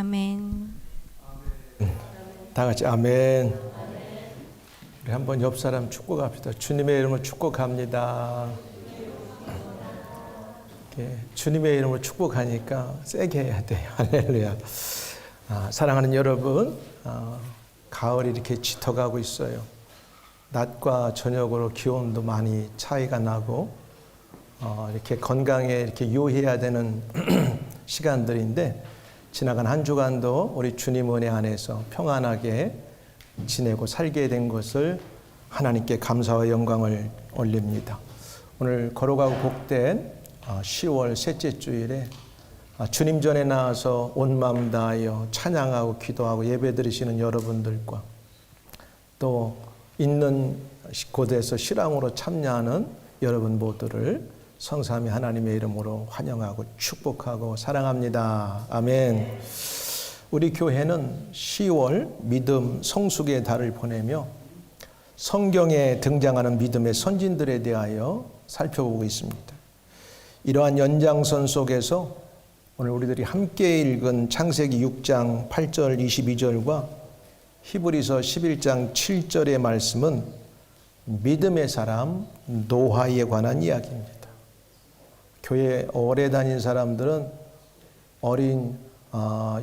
아멘. 다 같이 아멘. 우리 한번 옆 사람 축복합시다. 주님의 이름으로 축복합니다. 주님의 이름으로 축복하니까 세게 해야 돼요. 할렐루야. 사랑하는 여러분, 가을이 이렇게 짙어가고 있어요. 낮과 저녁으로 기온도 많이 차이가 나고 이렇게 건강에 이렇게 유의해야 되는 시간들인데, 지나간 한 주간도 우리 주님 은혜 안에서 평안하게 지내고 살게 된 것을 하나님께 감사와 영광을 올립니다. 오늘 걸어가고 복된 10월 셋째 주일에 주님 전에 나와서 온 마음 다하여 찬양하고 기도하고 예배드리시는 여러분들과, 또 있는 곳에서 실황으로 참여하는 여러분 모두를 성삼위 하나님의 이름으로 환영하고 축복하고 사랑합니다. 아멘. 우리 교회는 10월 믿음 성숙의 달을 보내며 성경에 등장하는 믿음의 선진들에 대하여 살펴보고 있습니다. 이러한 연장선 속에서 오늘 우리들이 함께 읽은 창세기 6장 8절 22절과 히브리서 11장 7절의 말씀은 믿음의 사람 노아에 관한 이야기입니다. 교회 오래 다닌 사람들은 어린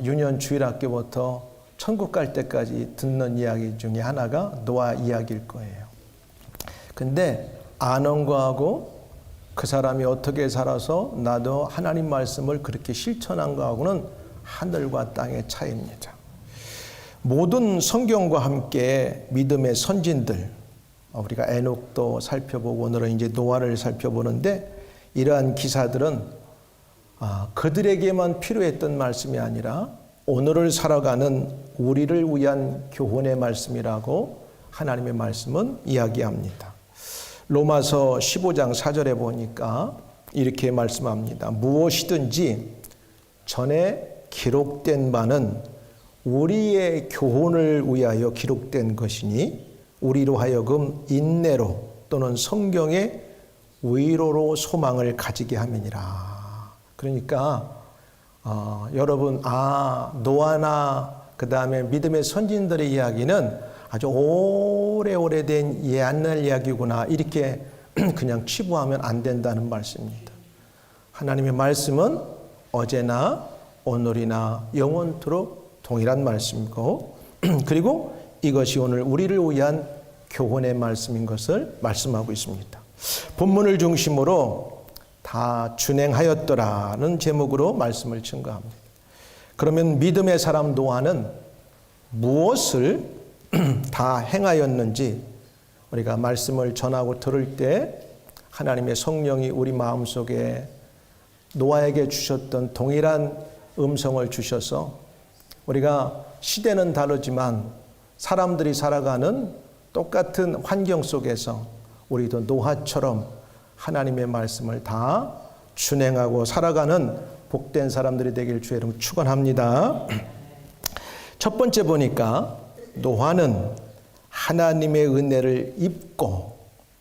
유년 주일학교부터 천국 갈 때까지 듣는 이야기 중에 하나가 노아 이야기일 거예요. 근데 아는 거하고 그 사람이 어떻게 살아서 나도 하나님 말씀을 그렇게 실천한 거하고는 하늘과 땅의 차이입니다. 모든 성경과 함께 믿음의 선진들, 우리가 에녹도 살펴보고 오늘은 이제 노아를 살펴보는데, 이러한 기사들은 그들에게만 필요했던 말씀이 아니라 오늘을 살아가는 우리를 위한 교훈의 말씀이라고 하나님의 말씀은 이야기합니다. 로마서 15장 4절에 보니까 이렇게 말씀합니다. 무엇이든지 전에 기록된 바는 우리의 교훈을 위하여 기록된 것이니 우리로 하여금 인내로 또는 성경의 위로로 소망을 가지게 함이니라. 그러니까 여러분, 노아나 그 다음에 믿음의 선진들의 이야기는 아주 오래된 옛날 이야기구나, 이렇게 그냥 치부하면 안 된다는 말씀입니다. 하나님의 말씀은 어제나 오늘이나 영원토록 동일한 말씀이고, 그리고 이것이 오늘 우리를 위한 교훈의 말씀인 것을 말씀하고 있습니다. 본문을 중심으로 다 준행하였더라는 제목으로 말씀을 증거합니다. 그러면 믿음의 사람 노아는 무엇을 다 행하였는지 우리가 말씀을 전하고 들을 때 하나님의 성령이 우리 마음속에 노아에게 주셨던 동일한 음성을 주셔서, 우리가 시대는 다르지만 사람들이 살아가는 똑같은 환경 속에서 우리도 노아처럼 하나님의 말씀을 다 준행하고 살아가는 복된 사람들이 되길 주의 이름으로 축원합니다. 첫 번째 보니까 노아는 하나님의 은혜를 입고,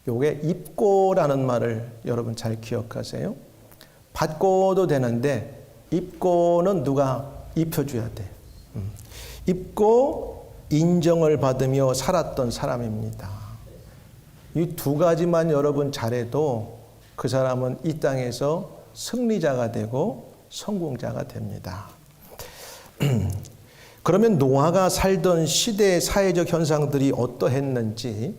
요게 입고라는 말을 여러분 잘 기억하세요. 받고도 되는데 입고는 누가 입혀줘야 돼. 입고 인정을 받으며 살았던 사람입니다. 이 두 가지만 여러분 잘해도 그 사람은 이 땅에서 승리자가 되고 성공자가 됩니다. 그러면 노아가 살던 시대의 사회적 현상들이 어떠했는지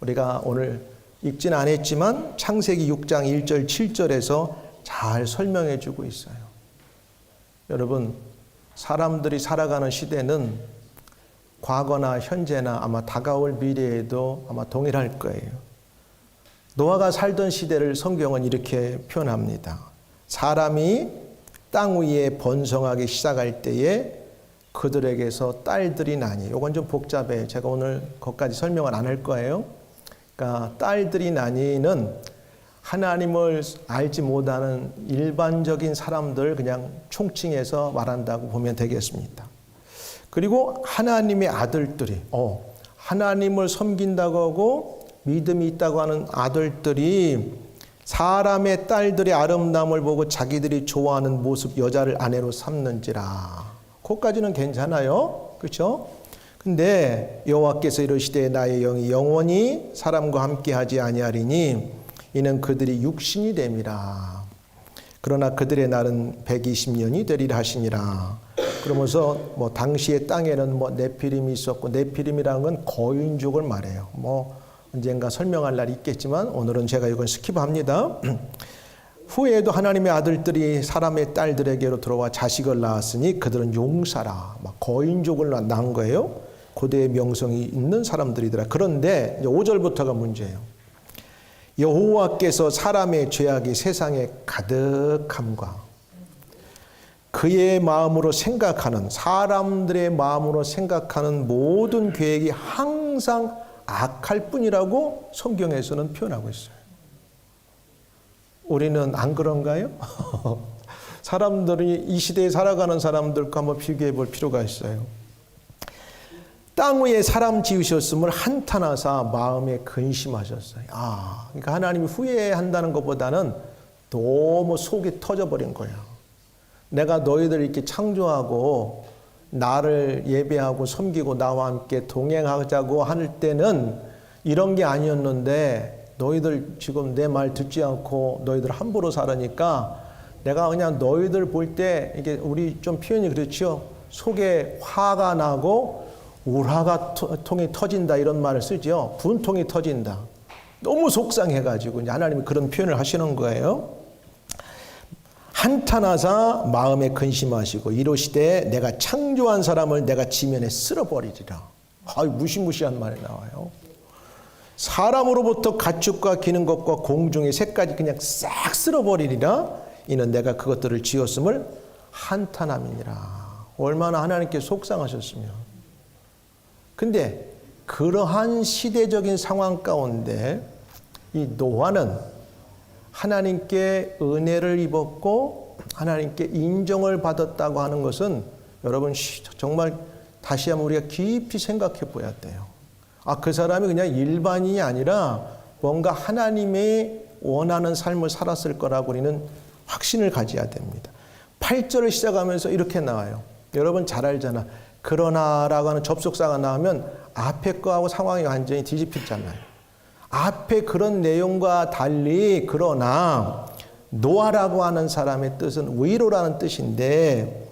우리가 오늘 읽진 않았지만 창세기 6장 1절 7절에서 잘 설명해 주고 있어요. 여러분, 사람들이 살아가는 시대는 과거나 현재나 아마 다가올 미래에도 아마 동일할 거예요. 노아가 살던 시대를 성경은 이렇게 표현합니다. 사람이 땅 위에 번성하기 시작할 때에 그들에게서 딸들이 나니, 이건 좀 복잡해요. 제가 오늘 거기까지 설명을 안 할 거예요. 그러니까 딸들이 나니는 하나님을 알지 못하는 일반적인 사람들 그냥 총칭해서 말한다고 보면 되겠습니다. 그리고 하나님의 아들들이, 하나님을 섬긴다고 하고 믿음이 있다고 하는 아들들이 사람의 딸들의 아름다움을 보고 자기들이 좋아하는 모습 여자를 아내로 삼는지라. 그것까지는 괜찮아요. 그렇죠? 근데 여호와께서 이르시되 나의 영이 영원히 사람과 함께하지 아니하리니 이는 그들이 육신이 됨이라. 그러나 그들의 날은 120년이 되리라 하시니라. 그러면서 뭐 당시의 땅에는 뭐 네피림이 있었고, 네피림이라는 건 거인족을 말해요. 뭐 언젠가 설명할 날이 있겠지만 오늘은 제가 이건 스킵합니다. 후에도 하나님의 아들들이 사람의 딸들에게로 들어와 자식을 낳았으니 그들은 용사라. 막 거인족을 낳은 거예요. 고대의 명성이 있는 사람들이더라. 그런데 이제 5절부터가 문제예요. 여호와께서 사람의 죄악이 세상에 가득함과 그의 마음으로 생각하는, 사람들의 마음으로 생각하는 모든 계획이 항상 악할 뿐이라고 성경에서는 표현하고 있어요. 우리는 안 그런가요? 사람들이 이 시대에 살아가는 사람들과 한번 비교해 볼 필요가 있어요. 땅 위에 사람 지으셨음을 한탄하사 마음에 근심하셨어요. 그러니까 하나님이 후회한다는 것보다는 너무 속이 터져버린 거야. 내가 너희들 이렇게 창조하고 나를 예배하고 섬기고 나와 함께 동행하자고 할 때는 이런 게 아니었는데 너희들 지금 내 말 듣지 않고 너희들 함부로 살으니까 내가 그냥 너희들 볼 때 이게 우리 좀 표현이 그렇죠. 속에 화가 나고 울화가 통이 터진다 이런 말을 쓰죠. 분통이 터진다. 너무 속상해가지고 이제 하나님이 그런 표현을 하시는 거예요. 한탄하사 마음에 근심하시고 이르시되 내가 창조한 사람을 내가 지면에 쓸어버리리라. 무시무시한 말이 나와요. 사람으로부터 가축과 기는 것과 공중의 새까지 그냥 싹 쓸어버리리라. 이는 내가 그것들을 지었음을 한탄함이니라. 얼마나 하나님께 속상하셨으면. 근데 그러한 시대적인 상황 가운데 이 노아는 하나님께 은혜를 입었고 하나님께 인정을 받았다고 하는 것은 여러분 정말 다시 한번 우리가 깊이 생각해 봐야 돼요. 그 사람이 그냥 일반인이 아니라 뭔가 하나님이 원하는 삶을 살았을 거라고 우리는 확신을 가져야 됩니다. 8절을 시작하면서 이렇게 나와요. 여러분 잘 알잖아. 그러나라고 하는 접속사가 나오면 앞에 거하고 상황이 완전히 뒤집혔잖아요. 앞에 그런 내용과 달리 그러나 노아라고 하는 사람의 뜻은 위로라는 뜻인데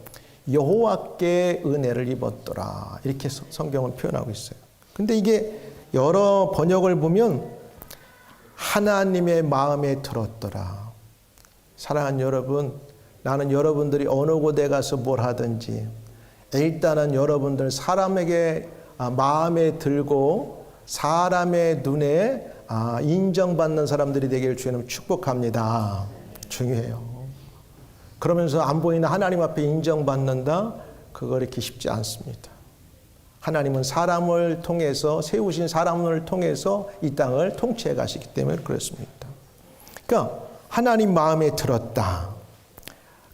여호와께 은혜를 입었더라. 이렇게 성경은 표현하고 있어요. 근데 이게 여러 번역을 보면 하나님의 마음에 들었더라. 사랑하는 여러분, 나는 여러분들이 어느 곳에 가서 뭘 하든지 일단은 여러분들 사람에게 마음에 들고 사람의 눈에 인정받는 사람들이 되기를 주님 축복합니다. 중요해요. 그러면서 안 보이는 하나님 앞에 인정받는다? 그거 이렇게 쉽지 않습니다. 하나님은 사람을 통해서 세우신 사람을 통해서 이 땅을 통치해 가시기 때문에 그렇습니다. 그러니까 하나님 마음에 들었다.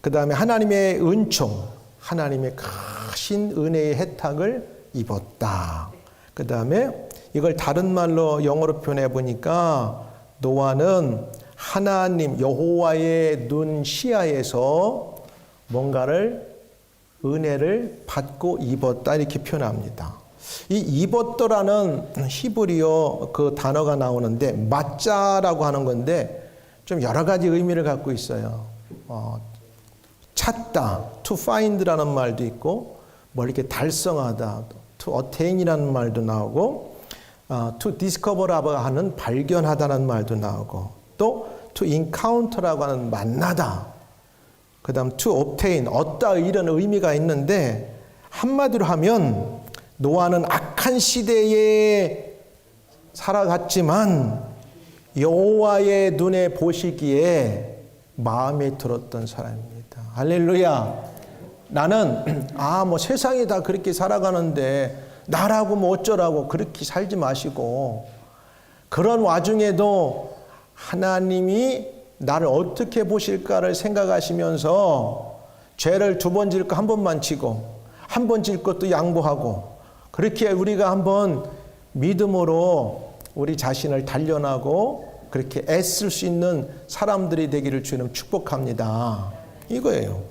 그 다음에 하나님의 은총, 하나님의 크신 은혜의 혜택을 입었다. 그 다음에 이걸 다른 말로 영어로 표현해 보니까 노아는 하나님 여호와의 눈 시야에서 뭔가를 은혜를 받고 입었다 이렇게 표현합니다. 이 입었더라는 히브리어 그 단어가 나오는데 맞자라고 하는 건데 좀 여러 가지 의미를 갖고 있어요. 찾다, to find라는 말도 있고 뭐 이렇게 달성하다, to attain이라는 말도 나오고 to discover라고 하는 발견하다는 말도 나오고 또 to encounter라고 하는 만나다, 그 다음 to obtain, 얻다 이런 의미가 있는데 한마디로 하면 노아는 악한 시대에 살아갔지만 여호와의 눈에 보시기에 마음에 들었던 사람입니다. 할렐루야. 나는 뭐 세상이 다 그렇게 살아가는데 나라고 뭐 어쩌라고 그렇게 살지 마시고 그런 와중에도 하나님이 나를 어떻게 보실까를 생각하시면서 죄를 2번 지을 거 1번만 지고 1번 지을 것도 양보하고 그렇게 우리가 한번 믿음으로 우리 자신을 단련하고 그렇게 애쓸 수 있는 사람들이 되기를 주님 축복합니다. 이거예요.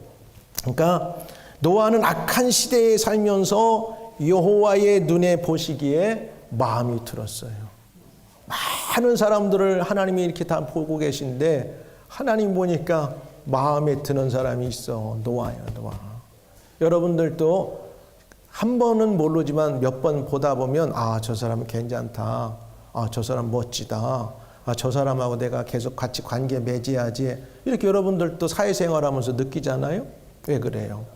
그러니까 노아는 악한 시대에 살면서 여호와의 눈에 보시기에 마음이 들었어요. 많은 사람들을 하나님이 이렇게 다 보고 계신데 하나님 보니까 마음에 드는 사람이 있어. 노아야, 노아. 여러분들도 한 번은 모르지만 몇 번 보다 보면 아, 저 사람 괜찮다. 아, 저 사람 멋지다. 아, 저 사람하고 내가 계속 같이 관계 맺어야지. 이렇게 여러분들도 사회생활하면서 느끼잖아요. 왜 그래요?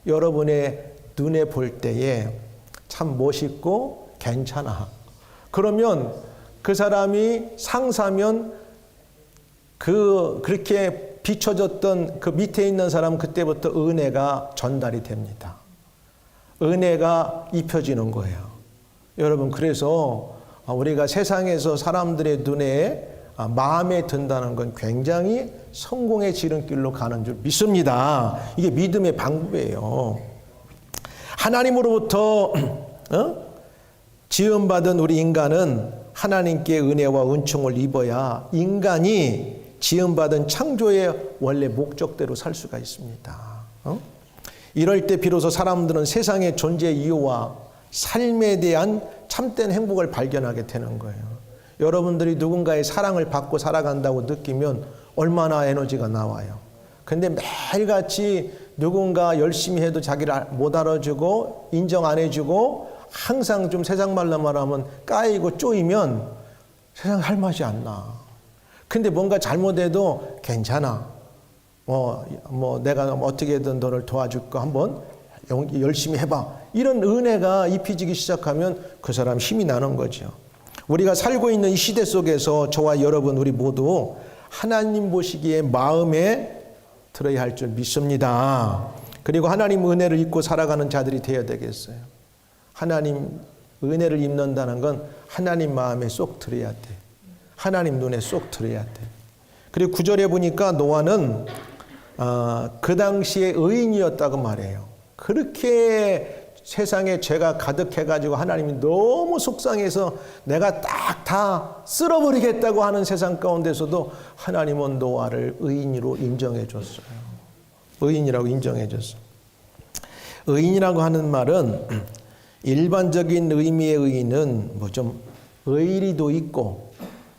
여러분의 눈에 볼 때에 참 멋있고 괜찮아. 그러면 그 사람이 상사면 그렇게 비춰졌던 그 밑에 있는 사람은 그때부터 은혜가 전달이 됩니다. 은혜가 입혀지는 거예요. 여러분, 그래서 우리가 세상에서 사람들의 눈에 마음에 든다는 건 굉장히 성공의 지름길로 가는 줄 믿습니다. 이게 믿음의 방법이에요. 하나님으로부터 지음받은 우리 인간은 하나님께 은혜와 은총을 입어야 인간이 지음받은 창조의 원래 목적대로 살 수가 있습니다. 이럴 때 비로소 사람들은 세상의 존재 이유와 삶에 대한 참된 행복을 발견하게 되는 거예요. 여러분들이 누군가의 사랑을 받고 살아간다고 느끼면 얼마나 에너지가 나와요. 근데 매일같이 누군가 열심히 해도 자기를 못 알아주고 인정 안 해주고 항상 좀 세상 말로 말하면 까이고 쪼이면 세상 할 맛이 안 나. 근데 뭔가 잘못해도 괜찮아. 내가 어떻게든 너를 도와줄 거 한번 열심히 해봐. 이런 은혜가 입혀지기 시작하면 그 사람 힘이 나는 거죠. 우리가 살고 있는 이 시대 속에서 저와 여러분 우리 모두 하나님 보시기에 마음에 들어야 할 줄 믿습니다. 그리고 하나님 은혜를 입고 살아가는 자들이 되어야 되겠어요. 하나님 은혜를 입는다는 건 하나님 마음에 쏙 들어야 돼. 하나님 눈에 쏙 들어야 돼. 그리고 9절에 보니까 노아는 그 당시에 의인이었다고 말해요. 그렇게 세상에 죄가 가득해가지고 하나님이 너무 속상해서 내가 딱 다 쓸어버리겠다고 하는 세상 가운데서도 하나님은 노아를 의인으로 인정해 줬어요. 의인이라고 인정해 줬어요. 의인이라고 하는 말은 일반적인 의미의 의인은 뭐 좀 의리도 있고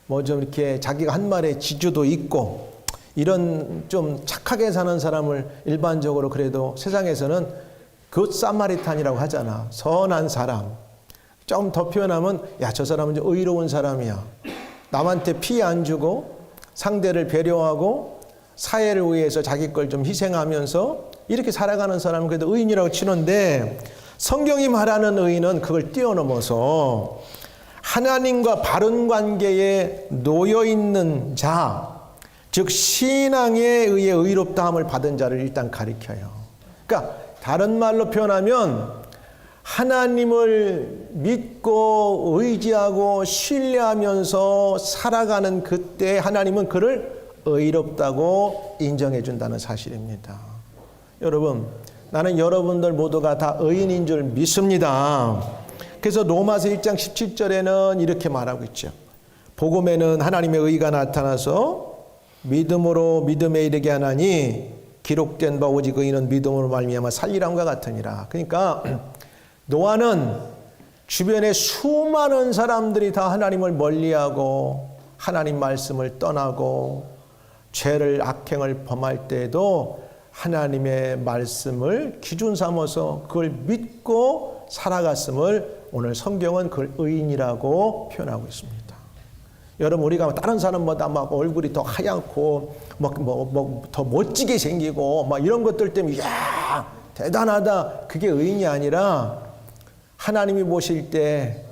뭐 좀 이렇게 자기가 한 말에 지주도 있고 이런 좀 착하게 사는 사람을 일반적으로 그래도 세상에서는 굿 사마리탄이라고 하잖아. 선한 사람. 좀 더 표현하면 야, 저 사람은 좀 의로운 사람이야. 남한테 피해 안 주고 상대를 배려하고 사회를 위해서 자기 걸 좀 희생하면서 이렇게 살아가는 사람은 그래도 의인이라고 치는데 성경이 말하는 의인은 그걸 뛰어넘어서 하나님과 바른 관계에 놓여 있는 자, 즉 신앙에 의해 의롭다함을 받은 자를 일단 가리켜요. 그러니까 다른 말로 표현하면 하나님을 믿고 의지하고 신뢰하면서 살아가는 그때 하나님은 그를 의롭다고 인정해 준다는 사실입니다. 여러분, 나는 여러분들 모두가 다 의인인 줄 믿습니다. 그래서 로마서 1장 17절에는 이렇게 말하고 있죠. 복음에는 하나님의 의가 나타나서 믿음으로 믿음에 이르게 하나니 기록된 바 오직 의인은 믿음으로 말미암아 살리람과 같으니라. 그러니까 노아는 주변에 수많은 사람들이 다 하나님을 멀리하고 하나님 말씀을 떠나고 죄를 악행을 범할 때에도 하나님의 말씀을 기준 삼아서 그걸 믿고 살아갔음을 오늘 성경은 그걸 의인이라고 표현하고 있습니다. 여러분, 우리가 다른 사람보다 막 얼굴이 더 하얗고 더 멋지게 생기고 막 이런 것들 때문에 야 대단하다, 그게 의인이 아니라 하나님이 보실 때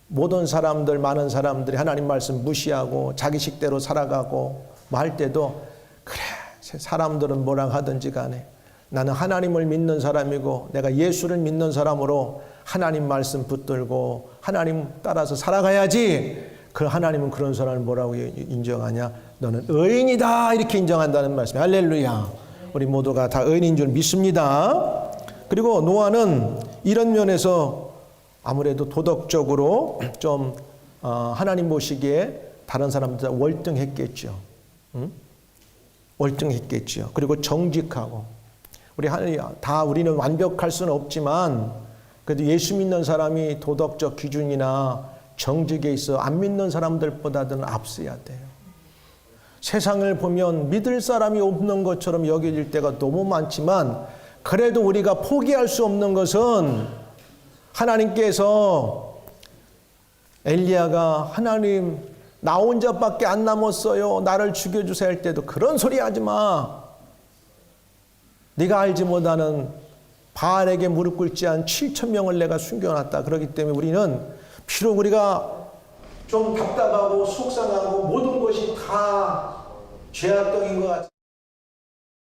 모든 사람들, 많은 사람들이 하나님 말씀 무시하고 자기 식대로 살아가고 뭐 할 때도 그래, 사람들은 뭐라 하든지 간에 나는 하나님을 믿는 사람이고 내가 예수를 믿는 사람으로 하나님 말씀 붙들고 하나님 따라서 살아가야지. 그 하나님은 그런 사람을 뭐라고 인정하냐? 너는 의인이다, 이렇게 인정한다는 말씀. 할렐루야. 우리 모두가 다 의인인 줄 믿습니다. 그리고 노아는 이런 면에서 아무래도 도덕적으로 좀 하나님 보시기에 다른 사람들보다 월등했겠죠. 월등했겠죠. 그리고 정직하고 우리는 완벽할 수는 없지만 그래도 예수 믿는 사람이 도덕적 기준이나 정직에 있어 안 믿는 사람들보다는 앞서야 돼요. 세상을 보면 믿을 사람이 없는 것처럼 여겨질 때가 너무 많지만 그래도 우리가 포기할 수 없는 것은 하나님께서 엘리야가 하나님 나 혼자밖에 안 남았어요. 나를 죽여주세요 할 때도 그런 소리 하지 마. 네가 알지 못하는 바알에게 무릎 꿇지 않은 7,000명을 내가 숨겨놨다. 그렇기 때문에 우리는 비록 우리가 좀 답답하고 속상하고 모든 것이 다 죄악적인 것 같아요.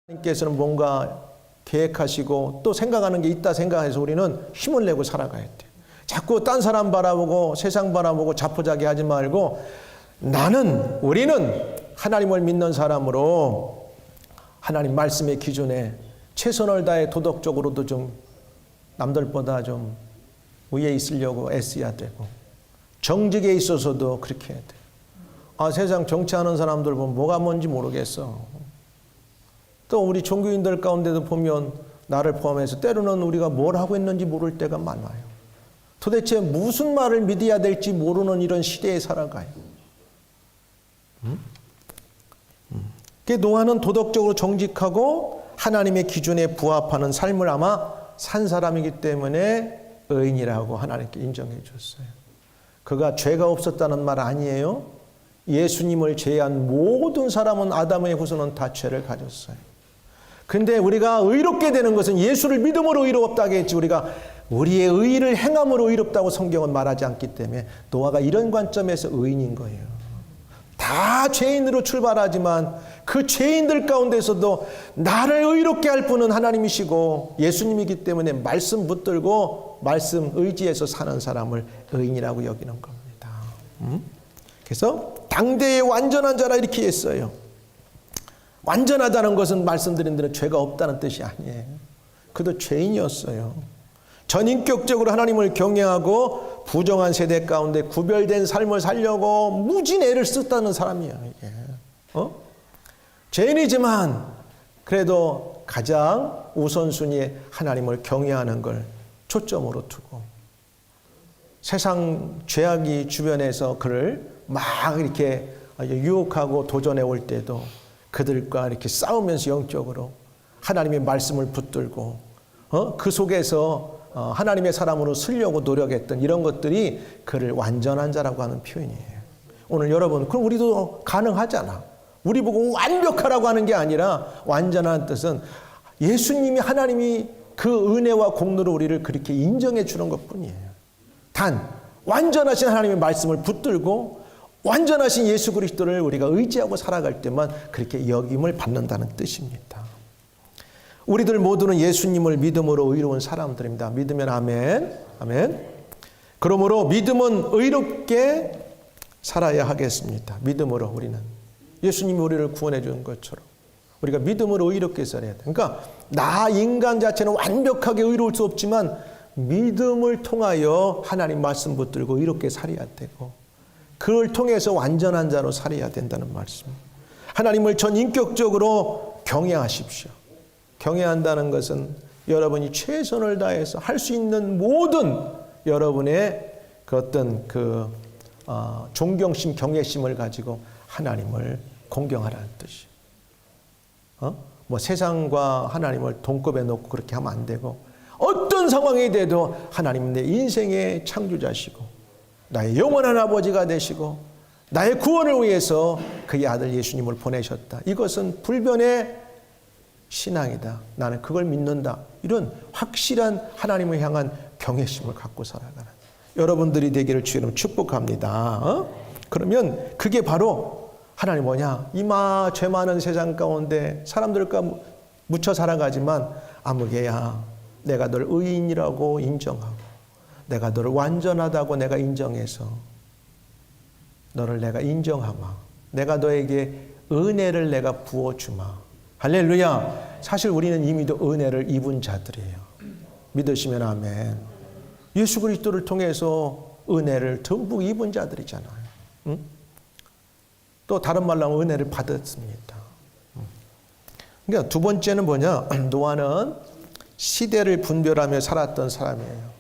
하나님께서는 뭔가 계획하시고 또 생각하는 게 있다 생각해서 우리는 힘을 내고 살아가야 돼요. 자꾸 딴 사람 바라보고 세상 바라보고 자포자기하지 말고 우리는 하나님을 믿는 사람으로 하나님 말씀의 기준에 최선을 다해 도덕적으로도 좀 남들보다 좀 위에 있으려고 애써야 되고 정직에 있어서도 그렇게 해야 돼요. 세상 정치하는 사람들 보면 뭐가 뭔지 모르겠어. 또 우리 종교인들 가운데도 보면 나를 포함해서 때로는 우리가 뭘 하고 있는지 모를 때가 많아요. 도대체 무슨 말을 믿어야 될지 모르는 이런 시대에 살아가요. 노아는 도덕적으로 정직하고 하나님의 기준에 부합하는 삶을 아마 산 사람이기 때문에 의인이라고 하나님께 인정해 줬어요. 그가 죄가 없었다는 말 아니에요. 예수님을 제외한 모든 사람은 아담의 후손은 다 죄를 가졌어요. 근데 우리가 의롭게 되는 것은 예수를 믿음으로 의롭다고 했지 우리가 우리의 의를 행함으로 의롭다고 성경은 말하지 않기 때문에 노아가 이런 관점에서 의인인 거예요. 다 죄인으로 출발하지만 그 죄인들 가운데서도 나를 의롭게 할 분은 하나님이시고 예수님이기 때문에 말씀 붙들고 말씀 의지해서 사는 사람을 의인이라고 여기는 겁니다. 그래서 당대의 완전한 자라 이렇게 했어요. 완전하다는 것은 말씀드린 대로 죄가 없다는 뜻이 아니에요. 그도 죄인이었어요. 전인격적으로 하나님을 경외하고 부정한 세대 가운데 구별된 삶을 살려고 무진 애를 썼다는 사람이에요. 이게. 죄인이지만 그래도 가장 우선순위에 하나님을 경외하는 걸 초점으로 두고 세상 죄악이 주변에서 그를 막 이렇게 유혹하고 도전해 올 때도 그들과 이렇게 싸우면서 영적으로 하나님의 말씀을 붙들고 그 속에서 하나님의 사람으로 쓰려고 노력했던 이런 것들이 그를 완전한 자라고 하는 표현이에요. 오늘 여러분 그럼 우리도 가능하잖아. 우리 보고 완벽하라고 하는 게 아니라 완전한 뜻은 예수님이 하나님이 그 은혜와 공로로 우리를 그렇게 인정해 주는 것뿐이에요. 단 완전하신 하나님의 말씀을 붙들고 완전하신 예수 그리스도를 우리가 의지하고 살아갈 때만 그렇게 여김을 받는다는 뜻입니다. 우리들 모두는 예수님을 믿음으로 의로운 사람들입니다. 믿으면 아멘. 아멘. 그러므로 믿음은 의롭게 살아야 하겠습니다. 믿음으로 우리는 예수님이 우리를 구원해 준 것처럼 우리가 믿음으로 의롭게 살아야 돼. 그러니까 나 인간 자체는 완벽하게 의로울 수 없지만 믿음을 통하여 하나님 말씀 붙들고 의롭게 살아야 되고 그걸 통해서 완전한 자로 살아야 된다는 말씀. 하나님을 전인격적으로 경외하십시오. 경외한다는 것은 여러분이 최선을 다해서 할 수 있는 모든 여러분의 그 어떤 존경심, 경외심을 가지고 하나님을 공경하라는 뜻이에요. 세상과 하나님을 동급에 놓고 그렇게 하면 안 되고 어떤 상황이 돼도 하나님은 내 인생의 창조자시고 나의 영원한 아버지가 되시고 나의 구원을 위해서 그의 아들 예수님을 보내셨다. 이것은 불변의 신앙이다. 나는 그걸 믿는다. 이런 확실한 하나님을 향한 경외심을 갖고 살아가는 여러분들이 되기를 주님 축복합니다. 그러면 그게 바로 하나님 뭐냐? 이마 죄 많은 세상 가운데 사람들과 묻혀 살아가지만 아무개야 내가 널 의인이라고 인정하고 내가 너를 완전하다고 내가 인정해서 너를 내가 인정하마. 내가 너에게 은혜를 내가 부어주마. 할렐루야. 사실 우리는 이미도 은혜를 입은 자들이에요. 믿으시면 아멘. 예수 그리스도를 통해서 은혜를 듬뿍 입은 자들이잖아요. 또 다른 말로 하면 은혜를 받았습니다. 그러니까 두 번째는 뭐냐? 노아는 시대를 분별하며 살았던 사람이에요.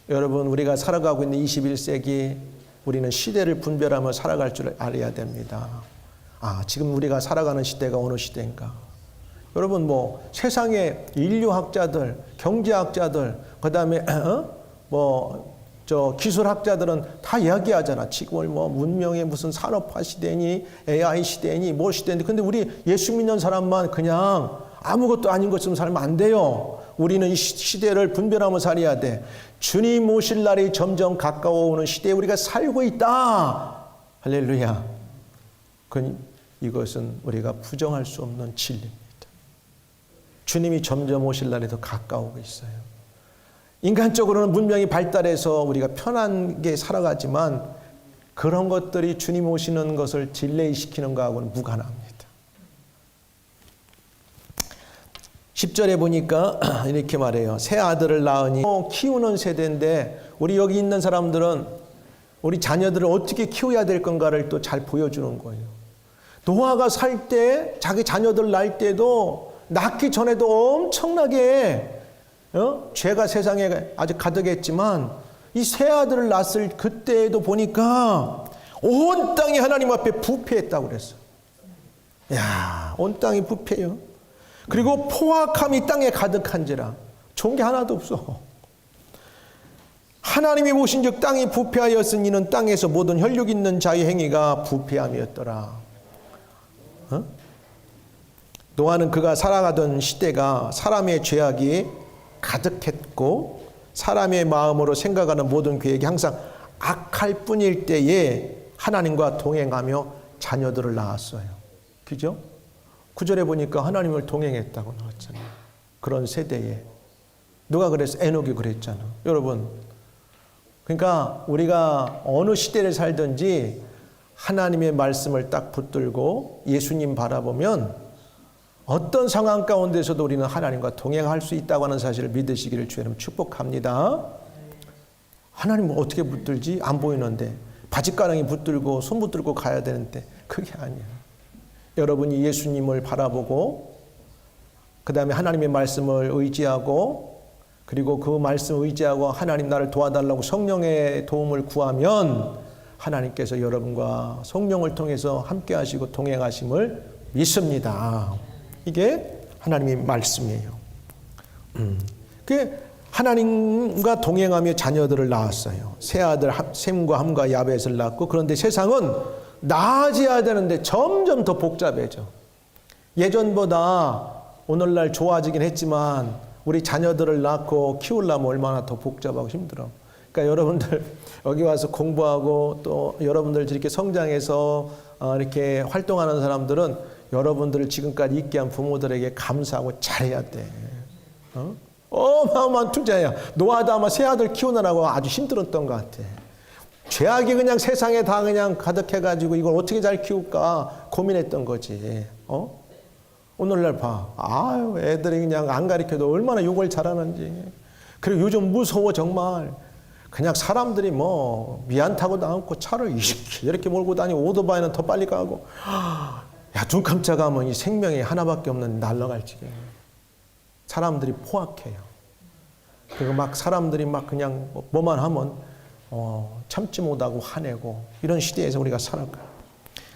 여러분, 우리가 살아가고 있는 21세기 우리는 시대를 분별하며 살아갈 줄 알아야 됩니다. 지금 우리가 살아가는 시대가 어느 시대인가? 여러분, 뭐 세상의 인류학자들, 경제학자들, 그다음에 기술학자들은 다 이야기하잖아. 지금을 뭐 문명의 무슨 산업화 시대니 AI 시대니 뭐 시대니. 근데 우리 예수 믿는 사람만 그냥 아무것도 아닌 것처럼 살면 안 돼요. 우리는 이 시대를 분별하며 살아야 돼. 주님 오실 날이 점점 가까워오는 시대에 우리가 살고 있다. 할렐루야. 이것은 우리가 부정할 수 없는 진리입니다. 주님이 점점 오실 날이 더 가까우고 있어요. 인간적으로는 문명이 발달해서 우리가 편하게 살아가지만 그런 것들이 주님 오시는 것을 딜레이시키는 것하고는 무관합니다. 10절에 보니까 이렇게 말해요. 새 아들을 낳으니 키우는 세대인데 우리 여기 있는 사람들은 우리 자녀들을 어떻게 키워야 될 건가를 또 잘 보여주는 거예요. 노아가 살 때 자기 자녀들 낳을 때도 낳기 전에도 엄청나게 죄가 세상에 아주 가득했지만 이 새 아들을 낳았을 그때에도 보니까 온 땅이 하나님 앞에 부패했다고 그랬어요. 야, 온 땅이 부패해요. 그리고 포악함이 땅에 가득한지라. 좋은 게 하나도 없어. 하나님이 보신즉 땅이 부패하였으니 이는 땅에서 모든 혈육 있는 자의 행위가 부패함이었더라. 노아는 그가 살아가던 시대가 사람의 죄악이 가득했고 사람의 마음으로 생각하는 모든 계획이 항상 악할 뿐일 때에 하나님과 동행하며 자녀들을 낳았어요. 그죠? 9절에 보니까 하나님을 동행했다고 나왔잖아요. 그런 세대에. 누가 그랬어? 에녹이 그랬잖아. 여러분, 그러니까 우리가 어느 시대를 살든지 하나님의 말씀을 딱 붙들고 예수님 바라보면 어떤 상황 가운데서도 우리는 하나님과 동행할 수 있다고 하는 사실을 믿으시기를 주님 축복합니다. 하나님을 어떻게 붙들지? 안 보이는데 바짓가랑이 붙들고 손 붙들고 가야 되는데 그게 아니야. 여러분이 예수님을 바라보고 그 다음에 하나님의 말씀을 의지하고 그리고 그 말씀을 의지하고 하나님 나를 도와달라고 성령의 도움을 구하면 하나님께서 여러분과 성령을 통해서 함께 하시고 동행하심을 믿습니다. 이게 하나님의 말씀이에요. 그 하나님과 동행하며 자녀들을 낳았어요. 세 아들 셈과 함과 야벳을 낳고 그런데 세상은 나아져야 되는데 점점 더 복잡해져. 예전보다 오늘날 좋아지긴 했지만 우리 자녀들을 낳고 키우려면 얼마나 더 복잡하고 힘들어. 그러니까 여러분들 여기 와서 공부하고 또 여러분들 이렇게 성장해서 이렇게 활동하는 사람들은 여러분들을 지금까지 있게 한 부모들에게 감사하고 잘해야 돼. 어마어마한 투자야. 노아도 아마 새 아들 키우느라고 아주 힘들었던 것 같아. 죄악이 그냥 세상에 다 그냥 가득해가지고 이걸 어떻게 잘 키울까 고민했던 거지. 오늘날 봐. 아유, 애들이 그냥 안 가르쳐도 얼마나 욕을 잘하는지. 그리고 요즘 무서워 정말. 그냥 사람들이 뭐 미안 타고도 않고 차를 이렇게 몰고 다니고 오토바이는 더 빨리 가고. 야, 눈 깜짝하면 이 생명이 하나밖에 없는 날아갈 지경. 사람들이 포악해요. 그리고 막 사람들이 막 그냥 뭐만 하면 참지 못하고 화내고 이런 시대에서 우리가 살아가요.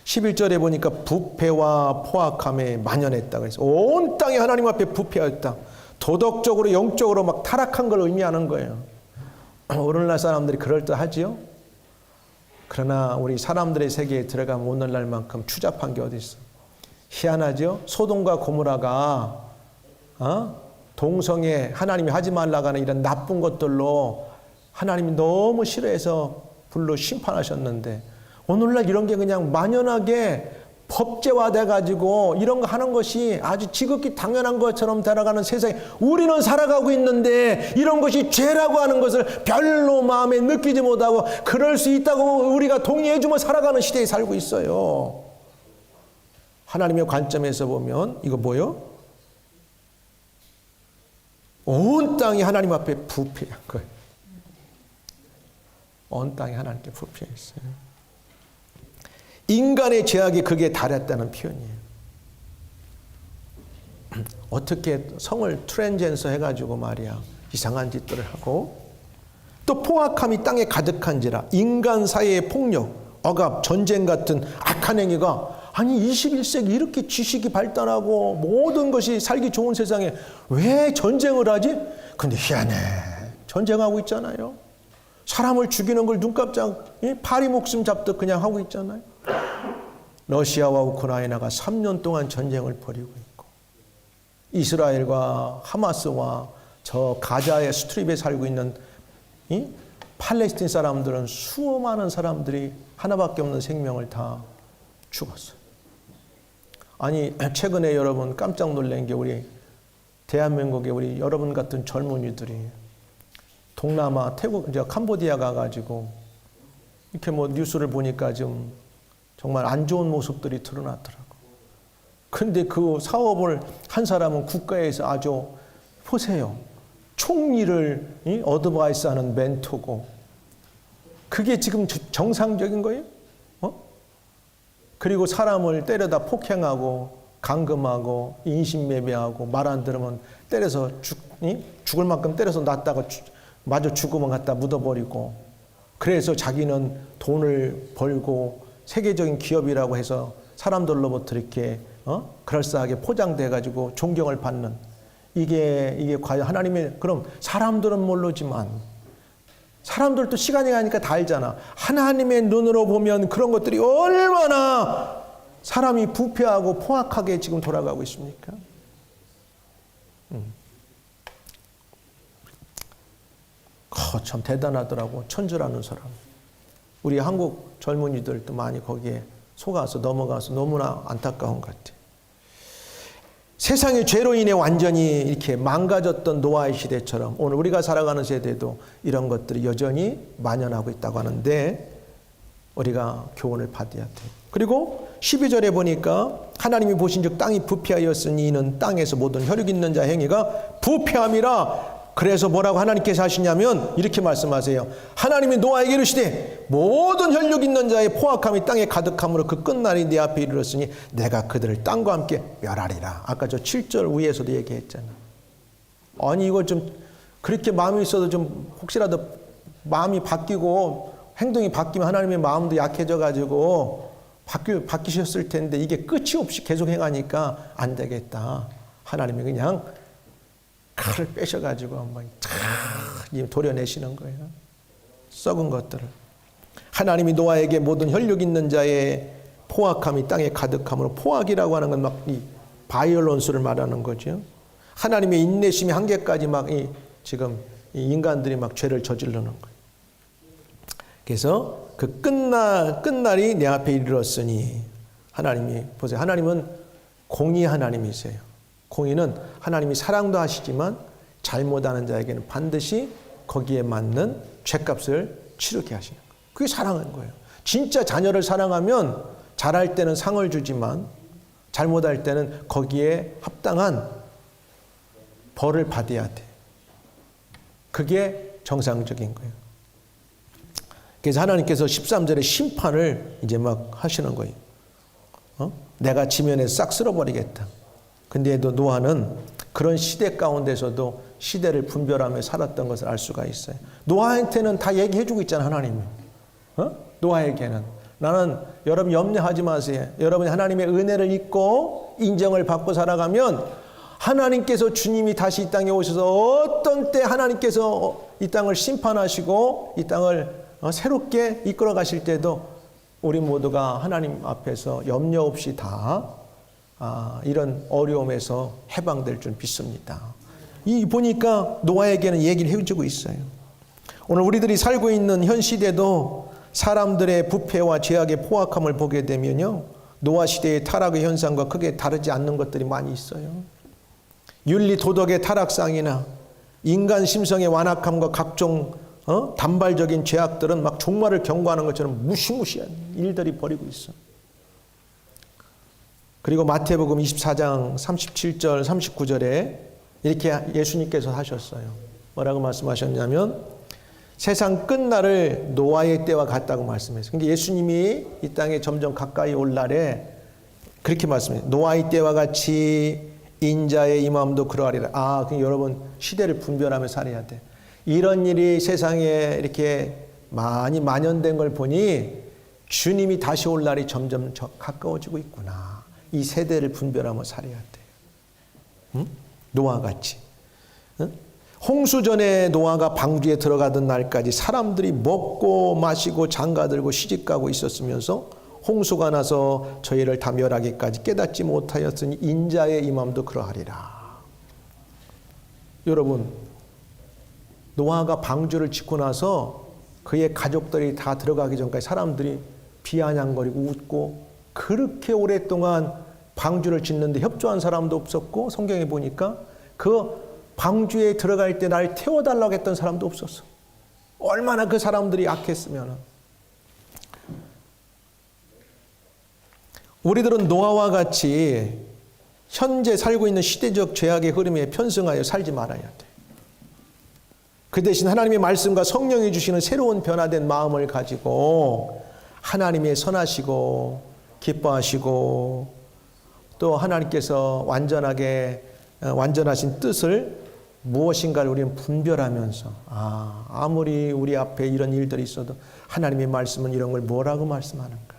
11절에 보니까 부패와 포악함에 만연했다 그래서 온 땅이 하나님 앞에 부패하였다. 도덕적으로 영적으로 막 타락한 걸 의미하는 거예요. 오늘날 사람들이 그럴듯하지요. 그러나 우리 사람들의 세계에 들어가면 오늘날만큼 추잡한 게 어디 있어. 희한하죠. 소돔과 고모라가 동성애 하나님이 하지 말라고 하는 이런 나쁜 것들로 하나님이 너무 싫어해서 불로 심판하셨는데 오늘날 이런 게 그냥 만연하게 법제화돼 가지고 이런 거 하는 것이 아주 지극히 당연한 것처럼 살아가는 세상에 우리는 살아가고 있는데 이런 것이 죄라고 하는 것을 별로 마음에 느끼지 못하고 그럴 수 있다고 우리가 동의해 주면 살아가는 시대에 살고 있어요. 하나님의 관점에서 보면 이거 뭐요? 온 땅이 하나님 앞에 부패한 거예요. 온 땅이 하나님께 부패했어요. 인간의 죄악이 그게 달했다는 표현이에요. 어떻게 성을 트랜젠서 해가지고 말이야 이상한 짓들을 하고, 또 포악함이 땅에 가득한지라 인간 사이의 폭력, 억압, 전쟁 같은 악한 행위가, 아니 21세기 이렇게 지식이 발달하고 모든 것이 살기 좋은 세상에 왜 전쟁을 하지? 근데 희한해, 전쟁하고 있잖아요. 사람을 죽이는 걸 눈 깜짝 파리 목숨 잡듯 그냥 하고 있잖아요. 러시아와 우크라이나가 3년 동안 전쟁을 벌이고 있고, 이스라엘과 하마스와 저 가자의 스트립에 살고 있는 이 팔레스틴 사람들은 수많은 사람들이 하나밖에 없는 생명을 다 죽었어요. 아니 최근에 여러분 깜짝 놀란 게, 우리 대한민국의 우리 여러분 같은 젊은이들이 동남아 태국 이제 캄보디아 가가지고 이렇게 뭐 뉴스를 보니까 좀 정말 안 좋은 모습들이 드러났더라고. 근데 그 사업을 한 사람은 국가에서 아주, 보세요, 총리를 어드바이스하는 멘토고, 그게 지금 정상적인 거예요? 그리고 사람을 때려다 폭행하고 감금하고 인신매매하고 말 안 들으면 때려서 죽을 만큼 때려서 놨다가 마저 죽으면 갖다 묻어버리고, 그래서 자기는 돈을 벌고 세계적인 기업이라고 해서 사람들로부터 이렇게 그럴싸하게 포장돼 가지고 존경을 받는, 이게 과연 하나님의, 그럼 사람들은 모르지만 사람들도 시간이 가니까 다 알잖아. 하나님의 눈으로 보면 그런 것들이 얼마나 사람이 부패하고 포악하게 지금 돌아가고 있습니까? 참 대단하더라고, 천주라는 사람. 우리 한국 젊은이들도 많이 거기에 속아서 넘어가서 너무나 안타까운 것 같아요. 세상의 죄로 인해 완전히 이렇게 망가졌던 노아의 시대처럼 오늘 우리가 살아가는 세대도 이런 것들이 여전히 만연하고 있다고 하는데, 우리가 교훈을 받아야 돼요. 그리고 12절에 보니까 하나님이 보신즉 땅이 부패하였으니 이는 땅에서 모든 혈육 있는 자 행위가 부패함이라. 그래서 뭐라고 하나님께서 하시냐면 이렇게 말씀하세요. 하나님이 노아에게 이르시되 모든 혈육 있는 자의 포악함이 땅에 가득함으로 그 끝날이 내 앞에 이르렀으니 내가 그들을 땅과 함께 멸하리라. 아까 저 7절 위에서도 얘기했잖아. 아니 이걸 좀 그렇게 마음이 있어도 좀 혹시라도 마음이 바뀌고 행동이 바뀌면 하나님의 마음도 약해져 가지고 바뀌셨을 텐데, 이게 끝이 없이 계속 행하니까 안 되겠다. 하나님이 그냥 칼을 빼셔가지고 한번 도려내시는 거예요. 썩은 것들을. 하나님이 노아에게 모든 혈육 있는 자의 포악함이 땅에 가득함으로, 포악이라고 하는 건 막 이 바이올런스를 말하는 거죠. 하나님의 인내심이 한계까지 막 지금 이 인간들이 막 죄를 저지르는 거예요. 그래서 그 끝날이 내 앞에 이르렀으니, 하나님이 보세요. 하나님은 공의 하나님이세요. 공의는 하나님이 사랑도 하시지만 잘못하는 자에게는 반드시 거기에 맞는 죗값을 치르게 하시는 거예요. 그게 사랑인 거예요. 진짜 자녀를 사랑하면 잘할 때는 상을 주지만 잘못할 때는 거기에 합당한 벌을 받아야 돼. 그게 정상적인 거예요. 그래서 하나님께서 13절에 심판을 이제 막 하시는 거예요. 내가 지면에 싹 쓸어버리겠다. 근데 노아는 그런 시대 가운데서도 시대를 분별하며 살았던 것을 알 수가 있어요. 노아한테는 다 얘기해주고 있잖아, 하나님이. 노아에게는. 나는 여러분 염려하지 마세요. 여러분이 하나님의 은혜를 잊고 인정을 받고 살아가면 하나님께서, 주님이 다시 이 땅에 오셔서 어떤 때 하나님께서 이 땅을 심판하시고 이 땅을 새롭게 이끌어 가실 때도 우리 모두가 하나님 앞에서 염려 없이 다 이런 어려움에서 해방될 줄 믿습니다. 이 보니까 노아에게는 얘기를 해주고 있어요. 오늘 우리들이 살고 있는 현 시대도 사람들의 부패와 죄악의 포악함을 보게 되면요, 노아 시대의 타락의 현상과 크게 다르지 않는 것들이 많이 있어요. 윤리 도덕의 타락상이나 인간 심성의 완악함과 각종 단발적인 죄악들은 막 종말을 경고하는 것처럼 무시무시한 일들이 벌이고 있어. 그리고 마태복음 24장 37절 39절에 이렇게 예수님께서 하셨어요. 뭐라고 말씀하셨냐면 세상 끝날을 노아의 때와 같다고 말씀했어요. 그러니까 예수님이 이 땅에 점점 가까이 올 날에 그렇게 말씀해요. 노아의 때와 같이 인자의 임함도 그러하리라. 그럼 여러분 시대를 분별하며 살아야 돼. 이런 일이 세상에 이렇게 많이 만연된 걸 보니 주님이 다시 올 날이 점점 가까워지고 있구나. 이 세대를 분별하며 살아야 돼. 응? 노아와 같이. 응? 홍수 전에 노아가 방주에 들어가던 날까지 사람들이 먹고 마시고 장가들고 시집가고 있었으면서 홍수가 나서 저희를 다 멸하기까지 깨닫지 못하였으니 인자의 임함도 그러하리라. 여러분, 노아가 방주를 짓고 나서 그의 가족들이 다 들어가기 전까지 사람들이 비아냥거리고 웃고, 그렇게 오랫동안 방주를 짓는데 협조한 사람도 없었고, 성경에 보니까 그 방주에 들어갈 때 날 태워달라고 했던 사람도 없었어. 얼마나 그 사람들이 악했으면. 우리들은 노아와 같이 현재 살고 있는 시대적 죄악의 흐름에 편승하여 살지 말아야 돼. 그 대신 하나님의 말씀과 성령이 주시는 새로운 변화된 마음을 가지고 하나님의 선하시고 기뻐하시고 또 하나님께서 완전하신 뜻을 무엇인가를 우리는 분별하면서 아무리 우리 앞에 이런 일들이 있어도 하나님의 말씀은 이런 걸 뭐라고 말씀하는가?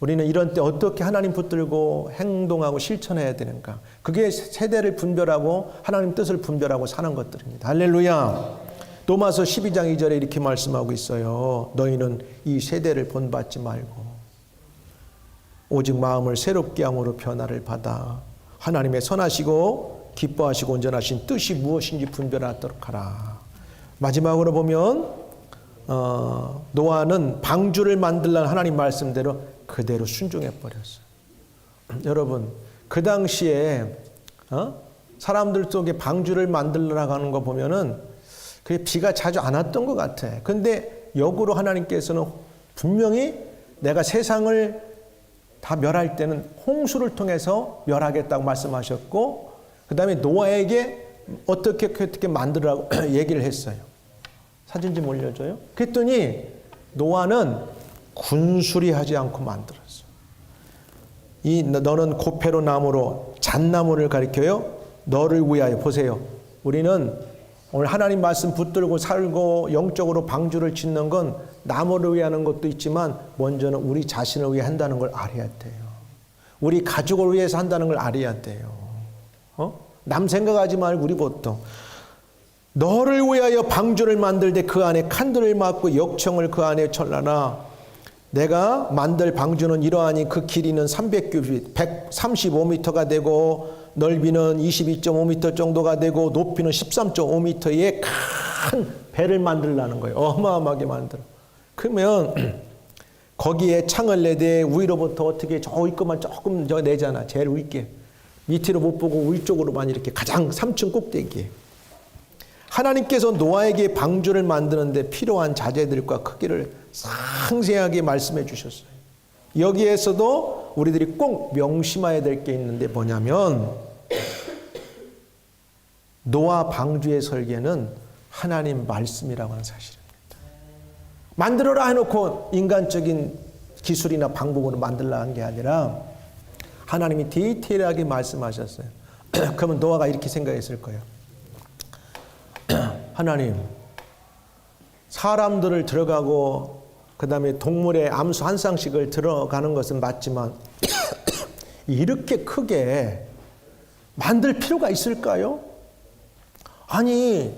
우리는 이런 때 어떻게 하나님 붙들고 행동하고 실천해야 되는가? 그게 세대를 분별하고 하나님 뜻을 분별하고 사는 것들입니다. 할렐루야. 로마서 12장 2절에 이렇게 말씀하고 있어요. 너희는 이 세대를 본받지 말고 오직 마음을 새롭게 함으로 변화를 받아 하나님의 선하시고 기뻐하시고 온전하신 뜻이 무엇인지 분별하도록 하라. 마지막으로 보면 노아는 방주를 만들라는 하나님 말씀대로 그대로 순종해 버렸어요. 여러분, 그 당시에 사람들 속에 방주를 만들려고 하는 거 보면은 그게 비가 자주 안 왔던 것 같아. 근데 역으로 하나님께서는 분명히 내가 세상을 다 멸할 때는 홍수를 통해서 멸하겠다고 말씀하셨고, 그 다음에 노아에게 어떻게 만들라고 얘기를 했어요. 사진 좀 올려줘요. 그랬더니 노아는 군수리하지 않고 만들었어. 너는 고페로 나무로 잣나무를 가리켜요. 너를 위하여. 보세요. 우리는 오늘 하나님 말씀 붙들고 살고 영적으로 방주를 짓는 건 나무를 위하는 것도 있지만 먼저는 우리 자신을 위해 한다는 걸 알아야 돼요. 우리 가족을 위해서 한다는 걸 알아야 돼요. 남 생각하지 말고 우리 보통 너를 위하여 방주를 만들되 그 안에 칸들을 막고 역청을 그 안에 철라나. 내가 만들 방주는 이러하니 그 길이는 300규빗 135m가 되고 넓이는 22.5m 정도가 되고 높이는 13.5m의 큰 배를 만들라는 거예요. 어마어마하게 만들어. 그러면 거기에 창을 내되 위로부터 어떻게 저 위급만 조금 내잖아. 제일 위께. 밑으로 못 보고 위쪽으로만 이렇게 가장 3층 꼭대기에. 하나님께서 노아에게 방주를 만드는데 필요한 자재들과 크기를 상세하게 말씀해 주셨어요. 여기에서도 우리들이 꼭 명심해야 될 게 있는데 뭐냐면 노아 방주의 설계는 하나님 말씀이라고 하는 사실입니다. 만들어라 해놓고 인간적인 기술이나 방법으로 만들라 한 게 아니라 하나님이 디테일하게 말씀하셨어요. 그러면 노아가 이렇게 생각했을 거예요. 하나님, 사람들을 들어가고 그 다음에 동물의 암수 한 쌍씩을 들어가는 것은 맞지만 이렇게 크게 만들 필요가 있을까요? 아니,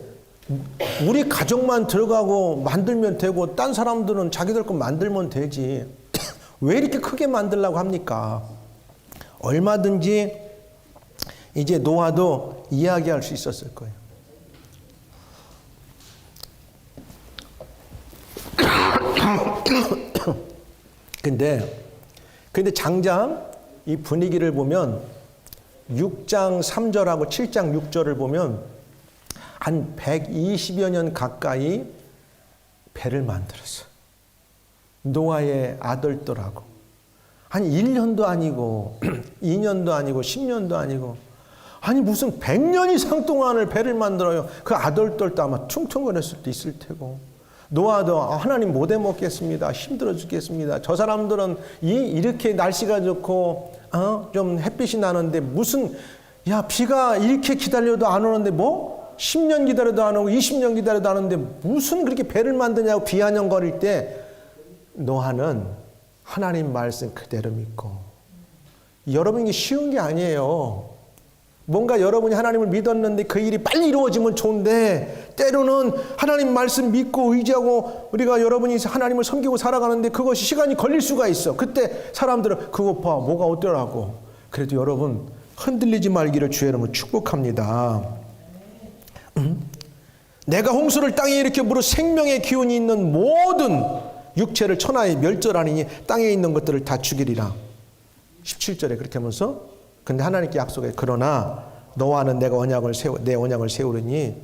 우리 가족만 들어가고 만들면 되고 딴 사람들은 자기들 거 만들면 되지. 왜 이렇게 크게 만들려고 합니까? 얼마든지 이제 노아도 이야기할 수 있었을 거예요. 근데 장장 이 분위기를 보면 6장 3절하고 7장 6절을 보면 한 120여 년 가까이 배를 만들었어. 노아의 아들들하고 한 1년도 아니고 2년도 아니고 10년도 아니고 아니 무슨 100년 이상 동안을 배를 만들어요. 그 아들들도 아마 퉁퉁거렸을 수도 있을 테고 노아도 하나님 못 해먹겠습니다. 힘들어 죽겠습니다. 저 사람들은 이렇게 날씨가 좋고 좀 햇빛이 나는데 무슨 야, 비가 이렇게 기다려도 안 오는데 뭐 10년 기다려도 안 오고 20년 기다려도 안 오는데 무슨 그렇게 배를 만드냐고 비아냥거릴 때 노아는 하나님 말씀 그대로 믿고, 여러분이 쉬운 게 아니에요. 뭔가 여러분이 하나님을 믿었는데 그 일이 빨리 이루어지면 좋은데, 때로는 하나님 말씀 믿고 의지하고 우리가 여러분이 하나님을 섬기고 살아가는데 그것이 시간이 걸릴 수가 있어. 그때 사람들은 그거 봐, 뭐가 어쩌라고. 그래도 여러분 흔들리지 말기를 주의 이름으로 축복합니다. 내가 홍수를 땅에 일으켜 생명의 기운이 있는 모든 육체를 천하에 멸절하니 땅에 있는 것들을 다 죽이리라. 17절에 그렇게 하면서, 근데 하나님께 약속해. 그러나 너와는 내 언약을 세우리니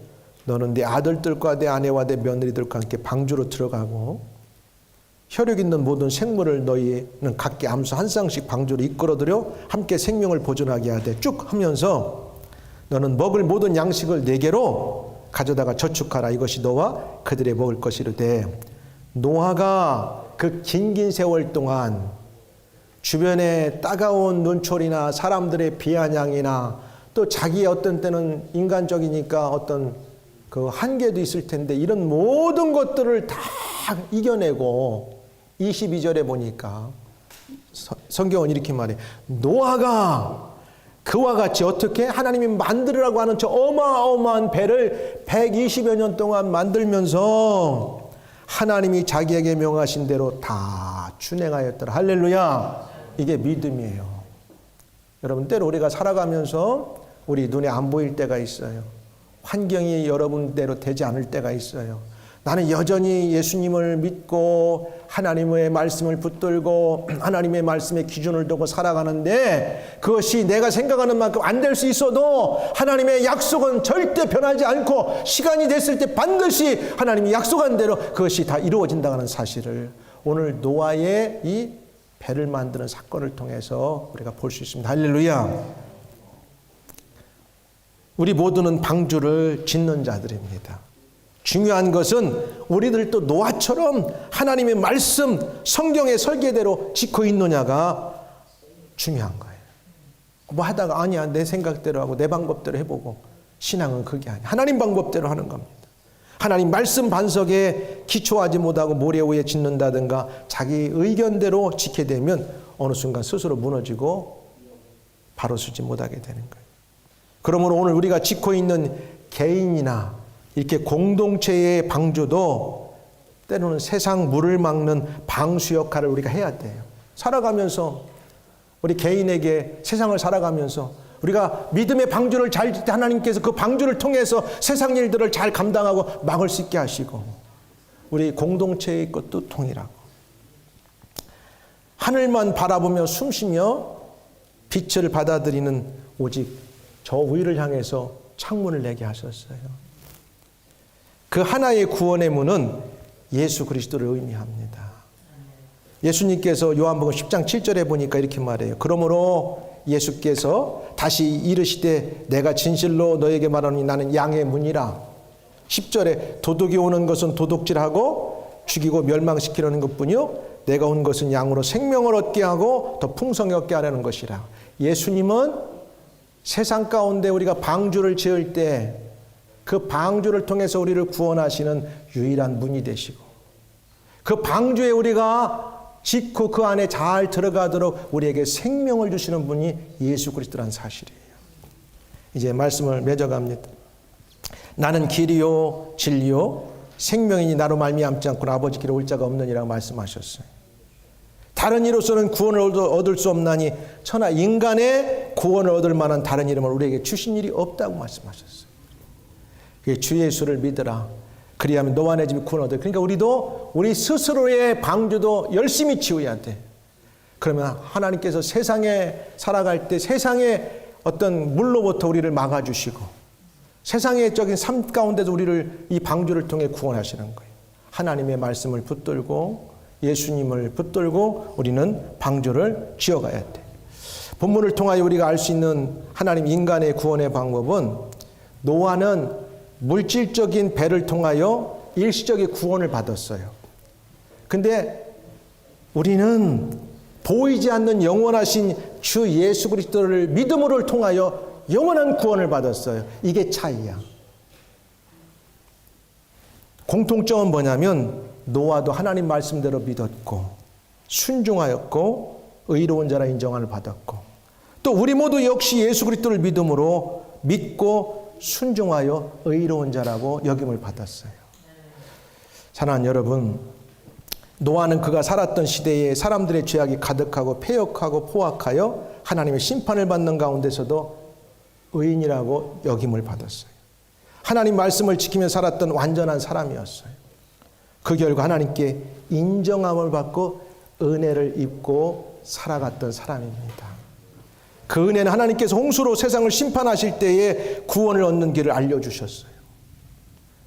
너는 네 아들들과 내 아내와 내 며느리들과 함께 방주로 들어가고 혈육 있는 모든 생물을 너희는 각기 암수 한 쌍씩 방주로 이끌어들여 함께 생명을 보존하게 하되, 쭉 하면서 너는 먹을 모든 양식을 네개로 가져다가 저축하라. 이것이 너와 그들의 먹을 것이르되, 노아가 그 긴 세월 동안 주변에 따가운 눈초리나 사람들의 비아냥이나 또 자기의 어떤 때는 인간적이니까 어떤 그 한계도 있을 텐데 이런 모든 것들을 다 이겨내고, 22절에 보니까 성경은 이렇게 말해. 노아가 그와 같이 어떻게 하나님이 만들으라고 하는 저 어마어마한 배를 120여 년 동안 만들면서 하나님이 자기에게 명하신 대로 다 준행하였더라. 할렐루야. 이게 믿음이에요. 여러분, 때로 우리가 살아가면서 우리 눈에 안 보일 때가 있어요. 환경이 여러분대로 되지 않을 때가 있어요. 나는 여전히 예수님을 믿고 하나님의 말씀을 붙들고 하나님의 말씀의 기준을 두고 살아가는데 그것이 내가 생각하는 만큼 안 될 수 있어도 하나님의 약속은 절대 변하지 않고 시간이 됐을 때 반드시 하나님이 약속한 대로 그것이 다 이루어진다는 사실을 오늘 노아의 이 배를 만드는 사건을 통해서 우리가 볼 수 있습니다. 할렐루야. 우리 모두는 방주를 짓는 자들입니다. 중요한 것은 우리들도 노아처럼 하나님의 말씀, 성경의 설계대로 짓고 있느냐가 중요한 거예요. 뭐 하다가 아니야, 내 생각대로 하고 내 방법대로 해보고. 신앙은 그게 아니야. 하나님 방법대로 하는 겁니다. 하나님 말씀 반석에 기초하지 못하고 모래 위에 짓는다든가 자기 의견대로 짓게 되면 어느 순간 스스로 무너지고 바로 서지 못하게 되는 거예요. 그러므로 오늘 우리가 짓고 있는 개인이나 이렇게 공동체의 방주도 때로는 세상 물을 막는 방수 역할을 우리가 해야 돼요. 살아가면서 우리 개인에게 세상을 살아가면서 우리가 믿음의 방주를 잘 짓 때 하나님께서 그 방주를 통해서 세상 일들을 잘 감당하고 막을 수 있게 하시고, 우리 공동체의 것도 동일하고, 하늘만 바라보며 숨쉬며 빛을 받아들이는 오직 저 위를 향해서 창문을 내게 하셨어요. 그 하나의 구원의 문은 예수 그리스도를 의미합니다. 예수님께서 요한복음 10장 7절에 보니까 이렇게 말해요. 그러므로 예수께서 다시 이르시되 내가 진실로 너에게 말하노니 나는 양의 문이라. 10절에 도둑이 오는 것은 도둑질하고 죽이고 멸망시키려는 것뿐이요 내가 온 것은 양으로 생명을 얻게 하고 더 풍성히 얻게 하려는 것이라. 예수님은 세상 가운데 우리가 방주를 지을 때 그 방주를 통해서 우리를 구원하시는 유일한 문이 되시고, 그 방주에 우리가 짓고 그 안에 잘 들어가도록 우리에게 생명을 주시는 분이 예수 그리스도라는 사실이에요. 이제 말씀을 맺어갑니다. 나는 길이요 진리요 생명이니 나로 말미암지 않고는 아버지께로 올 자가 없느니라고 말씀하셨어요. 다른 이로서는 구원을 얻을 수 없나니 천하 인간의 구원을 얻을 만한 다른 이름을 우리에게 주신 일이 없다고 말씀하셨어요. 주 예수를 믿으라. 그리하면 너와 내 집이 구원 얻을. 그러니까 우리도 우리 스스로의 방주도 열심히 지어야 돼. 그러면 하나님께서 세상에 살아갈 때 세상의 어떤 물로부터 우리를 막아주시고 세상의 적인 삶 가운데서 우리를 이 방주를 통해 구원하시는 거예요. 하나님의 말씀을 붙들고 예수님을 붙들고 우리는 방주를 지어가야 돼. 본문을 통하여 우리가 알 수 있는 하나님 인간의 구원의 방법은, 노아는 물질적인 배를 통하여 일시적인 구원을 받았어요. 근데 우리는 보이지 않는 영원하신 주 예수 그리스도를 믿음으로 통하여 영원한 구원을 받았어요. 이게 차이야. 공통점은 뭐냐면 노아도 하나님 말씀대로 믿었고 순종하였고 의로운 자라 인정을 받았고, 또 우리 모두 역시 예수 그리스도를 믿음으로 믿고 순종하여 의로운 자라고 여김을 받았어요. 사랑하는 여러분, 노아는 그가 살았던 시대에 사람들의 죄악이 가득하고 패역하고 포악하여 하나님의 심판을 받는 가운데서도 의인이라고 여김을 받았어요. 하나님 말씀을 지키며 살았던 완전한 사람이었어요. 그 결과 하나님께 인정함을 받고 은혜를 입고 살아갔던 사람입니다. 그 은혜는 하나님께서 홍수로 세상을 심판하실 때에 구원을 얻는 길을 알려주셨어요.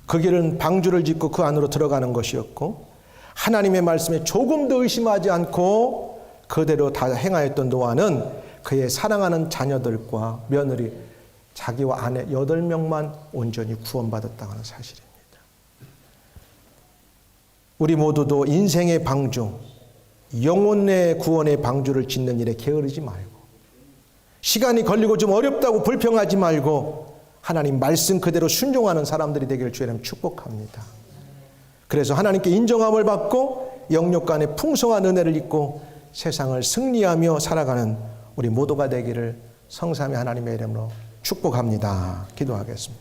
그 길은 방주를 짓고 그 안으로 들어가는 것이었고, 하나님의 말씀에 조금도 의심하지 않고 그대로 다 행하였던 노아는 그의 사랑하는 자녀들과 며느리, 자기와 아내 8명만 온전히 구원받았다는 사실입니다. 우리 모두도 인생의 방주, 영혼의 구원의 방주를 짓는 일에 게으르지 말고, 시간이 걸리고 좀 어렵다고 불평하지 말고 하나님 말씀 그대로 순종하는 사람들이 되기를 주의 이름으로 축복합니다. 그래서 하나님께 인정함을 받고 영육 간의 풍성한 은혜를 입고 세상을 승리하며 살아가는 우리 모두가 되기를 성삼위 하나님의 이름으로 축복합니다. 기도하겠습니다.